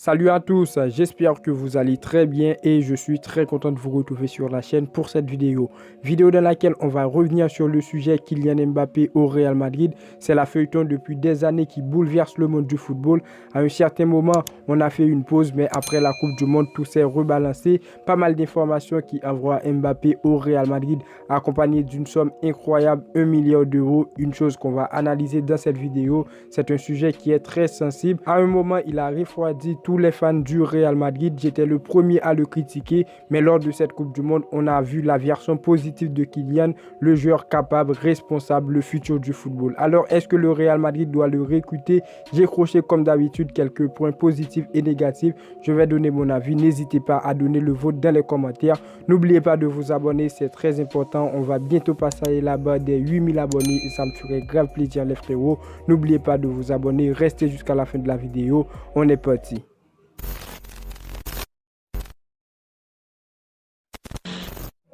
Salut à tous, j'espère que vous allez très bien et je suis très content de vous retrouver sur la chaîne pour cette vidéo. Vidéo dans laquelle on va revenir sur le sujet Kylian Mbappé au Real Madrid. C'est la feuilleton depuis des années qui bouleverse le monde du football. À un certain moment, on a fait une pause, mais après la Coupe du Monde, tout s'est rebalancé. Pas mal d'informations qui envoient Mbappé au Real Madrid, accompagné d'une somme incroyable, 1 milliard d'euros. Une chose qu'on va analyser dans cette vidéo. C'est un sujet qui est très sensible. À un moment, il a refroidi tous les fans du Real Madrid. J'étais le premier à le critiquer, mais lors de cette Coupe du Monde, on a vu la version positive de Kylian, le joueur capable, responsable, le futur du football. Alors, est-ce que le Real Madrid doit le recruter? J'ai croché comme d'habitude quelques points positifs et négatifs. Je vais donner mon avis. N'hésitez pas à donner le vote dans les commentaires. N'oubliez pas de vous abonner, c'est très important. On va bientôt passer là-bas des 8000 abonnés et ça me ferait grave plaisir les frérots. N'oubliez pas de vous abonner, restez jusqu'à la fin de la vidéo. On est parti.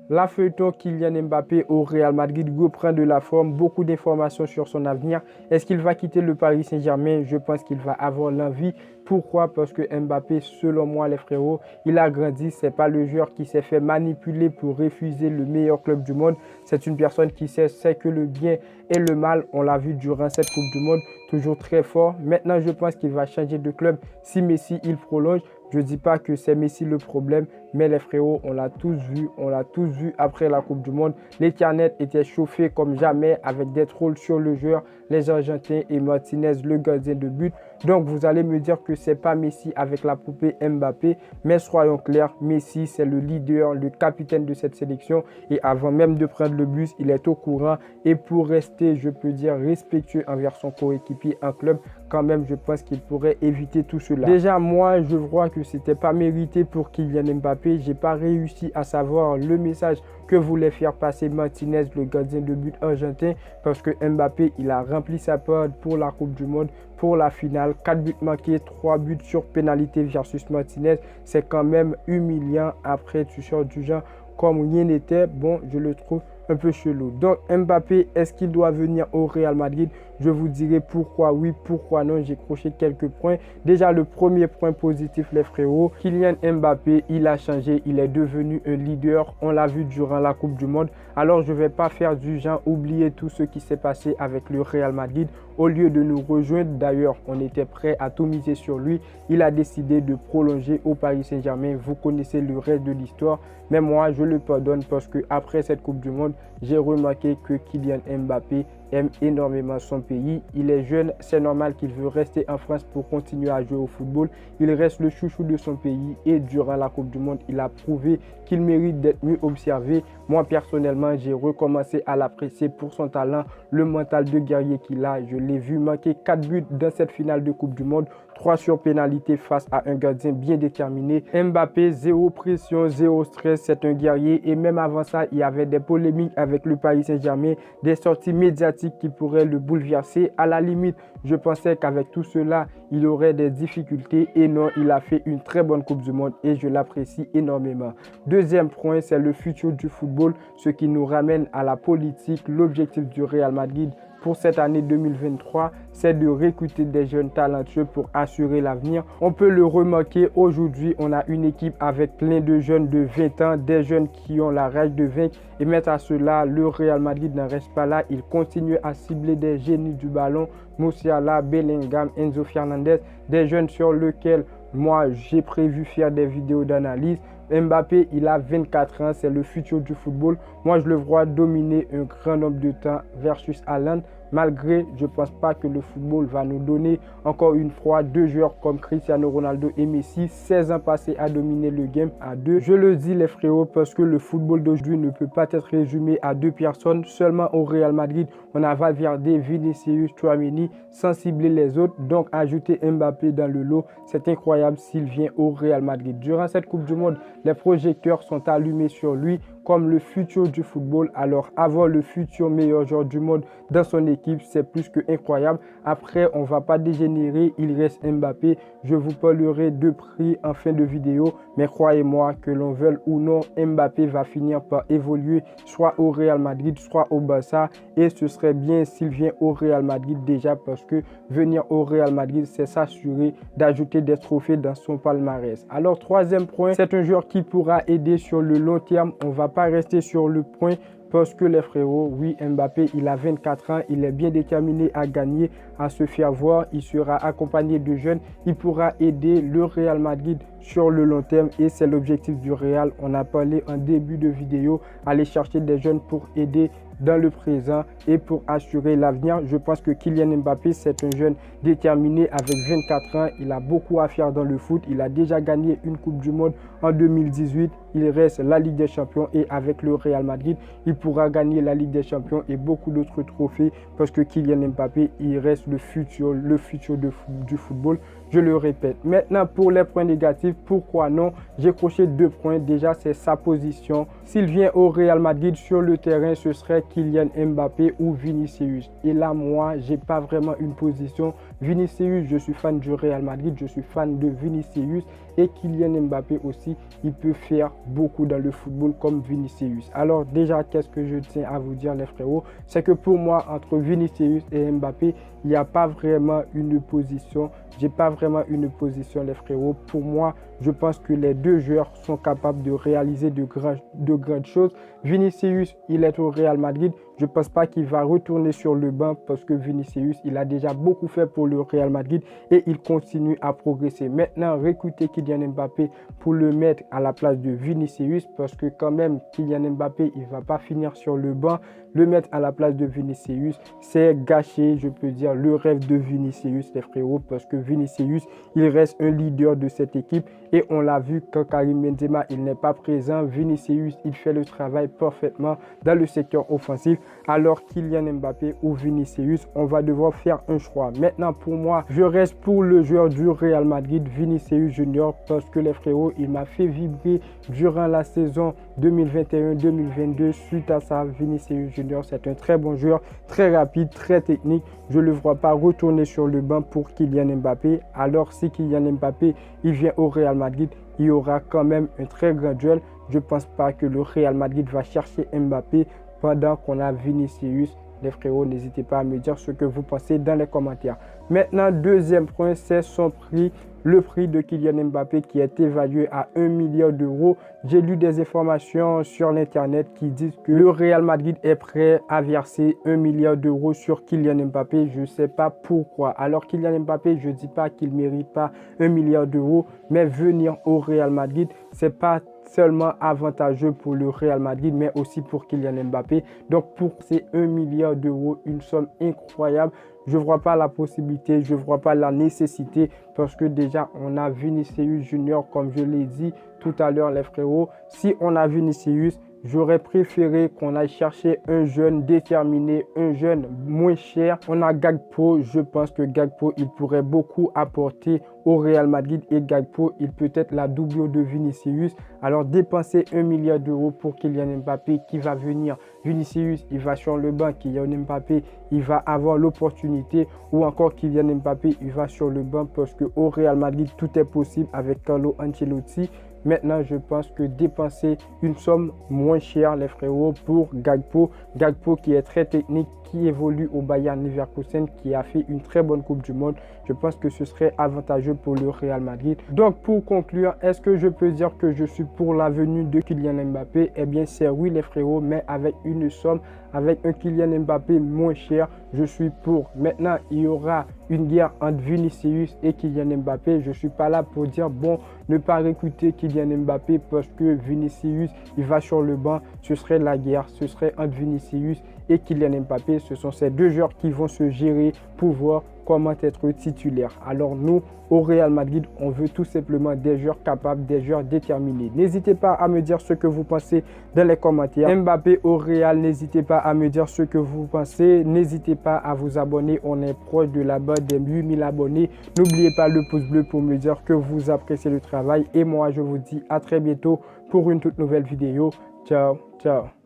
La feuilleton Kylian Mbappé au Real Madrid reprend de la forme, beaucoup d'informations sur son avenir. Est-ce qu'il va quitter le Paris Saint-Germain? Je pense qu'il va avoir l'envie. Pourquoi? Parce que Mbappé, selon moi les frérots, il a grandi. C'est pas le joueur qui s'est fait manipuler pour refuser le meilleur club du monde. C'est une personne qui sait que le bien et le mal. On l'a vu durant cette Coupe du Monde, toujours très fort. Maintenant, je pense qu'il va changer de club si Messi il prolonge. Je ne dis pas que c'est Messi le problème, mais les frérots, on l'a tous vu après la Coupe du Monde. L'Ethernet était chauffé comme jamais avec des trolls sur le joueur, les Argentins et Martinez, le gardien de but. Donc, vous allez me dire que ce n'est pas Messi avec la poupée Mbappé, mais soyons clairs, Messi, c'est le leader, le capitaine de cette sélection. Et avant même de prendre le bus, il est au courant. Et pour rester, je peux dire, respectueux envers son coéquipier en club, quand même, je pense qu'il pourrait éviter tout cela. Déjà, moi, je vois que c'était pas mérité pour Kylian Mbappé. J'ai pas réussi à savoir le message que voulait faire passer Martinez, le gardien de but argentin, parce que Mbappé, il a rempli sa part pour la Coupe du Monde, pour la finale. 4 buts marqués, 3 buts sur pénalité versus Martinez. C'est quand même humiliant. Après, tu sors du genre comme rien n'était. Bon, je le trouve un peu chelou. Donc Mbappé, est-ce qu'il doit venir au Real Madrid? Je vous dirai pourquoi oui, pourquoi non. J'ai croché quelques points. Déjà, le premier point positif, les frérots, Kylian Mbappé, il a changé, il est devenu un leader. On l'a vu durant la Coupe du Monde. Alors, je ne vais pas faire du genre oublier tout ce qui s'est passé avec le Real Madrid. Au lieu de nous rejoindre, d'ailleurs, on était prêt à tout miser sur lui. Il a décidé de prolonger au Paris Saint-Germain. Vous connaissez le reste de l'histoire. Mais moi, je le pardonne parce que après cette Coupe du Monde, j'ai remarqué que Kylian Mbappé aime énormément son pays. Il est jeune, c'est normal qu'il veut rester en France pour continuer à jouer au football. Il reste le chouchou de son pays et durant la Coupe du Monde, il a prouvé qu'il mérite d'être mieux observé. Moi, personnellement, j'ai recommencé à l'apprécier pour son talent, le mental de guerrier qu'il a. Je l'ai vu marquer 4 buts dans cette finale de Coupe du Monde, 3 sur pénalité face à un gardien bien déterminé. Mbappé, zéro pression, zéro stress, c'est un guerrier. Et même avant ça, il y avait des polémiques avec le Paris Saint-Germain, des sorties médiatiques qui pourraient le bouleverser. À la limite, je pensais qu'avec tout cela, il aurait des difficultés. Et non, il a fait une très bonne Coupe du Monde et je l'apprécie énormément. Deuxième point, c'est le futur du football, ce qui nous ramène à la politique. L'objectif du Real Madrid pour cette année 2023, c'est de recruter des jeunes talentueux pour assurer l'avenir. On peut le remarquer, aujourd'hui, on a une équipe avec plein de jeunes de 20 ans, des jeunes qui ont la rage de vaincre. Et mettre à cela, le Real Madrid n'en reste pas là. Il continue à cibler des génies du ballon, Musiala, Bellingham, Enzo Fernandez, des jeunes sur lesquels moi, j'ai prévu faire des vidéos d'analyse. Mbappé, il a 24 ans, c'est le futur du football. Moi, je le vois dominer un grand nombre de temps versus Haaland. Malgré, je ne pense pas que le football va nous donner encore une fois deux joueurs comme Cristiano Ronaldo et Messi. 16 ans passés à dominer le game à deux. Je le dis les frérots parce que le football d'aujourd'hui ne peut pas être résumé à deux personnes. Seulement au Real Madrid, on a Valverde, Vinicius, Tchouaméni sans cibler les autres. Donc ajouter Mbappé dans le lot, c'est incroyable s'il vient au Real Madrid. Durant cette Coupe du Monde, les projecteurs sont allumés sur lui. comme le futur du football. Alors avoir le futur meilleur joueur du monde dans son équipe, c'est plus que incroyable. Après, on ne va pas dégénérer, il reste Mbappé. Je vous parlerai de prix en fin de vidéo, mais croyez-moi que l'on veuille ou non, Mbappé va finir par évoluer soit au Real Madrid, soit au Barça, et ce serait bien s'il vient au Real Madrid déjà, parce que venir au Real Madrid, c'est s'assurer d'ajouter des trophées dans son palmarès. Alors troisième point, c'est un joueur qui pourra aider sur le long terme. On ne va pas rester sur le point parce que les frérots, oui, Mbappé, il a 24 ans, il est bien déterminé à gagner, à se faire voir. Il sera accompagné de jeunes, il pourra aider le Real Madrid sur le long terme et c'est l'objectif du Real. On a parlé en début de vidéo, aller chercher des jeunes pour aider dans le présent et pour assurer l'avenir. Je pense que Kylian Mbappé, c'est un jeune déterminé avec 24 ans. Il a beaucoup à faire dans le foot. Il a déjà gagné une Coupe du Monde en 2018. Il reste la Ligue des Champions et avec le Real Madrid, il pourra gagner la Ligue des Champions et beaucoup d'autres trophées parce que Kylian Mbappé, il reste le futur du football. Je le répète. Maintenant, pour les points négatifs, pourquoi non? J'ai coché 2 points. Déjà, c'est sa position. S'il vient au Real Madrid sur le terrain, ce serait Kylian Mbappé ou Vinicius. Et là, moi, j'ai pas vraiment une position. Vinicius, je suis fan du Real Madrid, je suis fan de Vinicius. Et Kylian Mbappé aussi, il peut faire beaucoup dans le football comme Vinicius. Alors déjà, qu'est-ce que je tiens à vous dire les frérots? C'est que pour moi, entre Vinicius et Mbappé, il n'y a pas vraiment une position. J'ai pas vraiment une position les frérots. Pour moi, je pense que les deux joueurs sont capables de réaliser de grandes choses. Vinicius, il est au Real Madrid. Je ne pense pas qu'il va retourner sur le banc parce que Vinicius, il a déjà beaucoup fait pour le Real Madrid et il continue à progresser. Maintenant, recruter Kylian Mbappé pour le mettre à la place de Vinicius parce que quand même, Kylian Mbappé, il ne va pas finir sur le banc. Le mettre à la place de Vinicius, c'est gâcher, je peux dire, le rêve de Vinicius, les frérots, parce que Vinicius, il reste un leader de cette équipe et on l'a vu quand Karim Benzema, il n'est pas présent. Vinicius, il fait le travail parfaitement dans le secteur offensif. Alors Kylian Mbappé ou Vinicius, on va devoir faire un choix. Maintenant, pour moi, je reste pour le joueur du Real Madrid, Vinicius Junior, parce que les frérots, il m'a fait vibrer durant la saison 2021-2022. Suite à ça, Vinicius Junior, c'est un très bon joueur, très rapide, très technique. Je ne le vois pas retourner sur le banc pour Kylian Mbappé. Alors si Kylian Mbappé, il vient au Real Madrid, il y aura quand même un très grand duel. Je ne pense pas que le Real Madrid va chercher Mbappé pendant qu'on a Vinicius. Les frérots, n'hésitez pas à me dire ce que vous pensez dans les commentaires. Maintenant, deuxième point, c'est son prix. Le prix de Kylian Mbappé qui est évalué à 1 milliard d'euros. J'ai lu des informations sur l'internet qui disent que le Real Madrid est prêt à verser 1 milliard d'euros sur Kylian Mbappé. Je ne sais pas pourquoi. Alors Kylian Mbappé, je ne dis pas qu'il ne mérite pas 1 milliard d'euros, mais venir au Real Madrid, ce n'est pas seulement avantageux pour le Real Madrid, mais aussi pour Kylian Mbappé. Donc pour ces 1 milliard d'euros, une somme incroyable, je ne vois pas la possibilité, je ne vois pas la nécessité parce que déjà on a Vinicius Junior, comme je l'ai dit tout à l'heure les frérots. Si on a Vinicius, j'aurais préféré qu'on aille chercher un jeune déterminé, un jeune moins cher. On a Gakpo, je pense que Gakpo, il pourrait beaucoup apporter au Real Madrid et Gakpo, il peut être la doublure de Vinicius. Alors dépenser 1 milliard d'euros pour Kylian Mbappé qui va venir. Vinicius, il va sur le banc. Kylian Mbappé, il va avoir l'opportunité. Ou encore Kylian Mbappé, il va sur le banc parce qu'au Real Madrid, tout est possible avec Carlo Ancelotti. Maintenant, je pense que dépenser une somme moins chère, les frérots, pour Gakpo. Gakpo qui est très technique, qui évolue au Bayern Leverkusen, qui a fait une très bonne Coupe du Monde. Je pense que ce serait avantageux pour le Real Madrid. Donc, pour conclure, est-ce que je peux dire que je suis pour la venue de Kylian Mbappé? Eh bien, c'est oui, les frérots, mais avec une somme, avec un Kylian Mbappé moins cher, je suis pour. Maintenant, il y aura une guerre entre Vinicius et Kylian Mbappé. Je ne suis pas là pour dire, bon, ne pas recruter Kylian Mbappé parce que Vinicius, il va sur le banc. Ce serait la guerre, ce serait entre Vinicius et Kylian Mbappé. Ce sont ces deux joueurs qui vont se gérer pour voir comment être titulaire. Alors nous, au Real Madrid, on veut tout simplement des joueurs capables, des joueurs déterminés. N'hésitez pas à me dire ce que vous pensez dans les commentaires. Mbappé au Real, n'hésitez pas à me dire ce que vous pensez. N'hésitez pas à vous abonner. On est proche de la barre des 8000 abonnés. N'oubliez pas le pouce bleu pour me dire que vous appréciez le travail. Et moi, je vous dis à très bientôt pour une toute nouvelle vidéo. Ciao, ciao.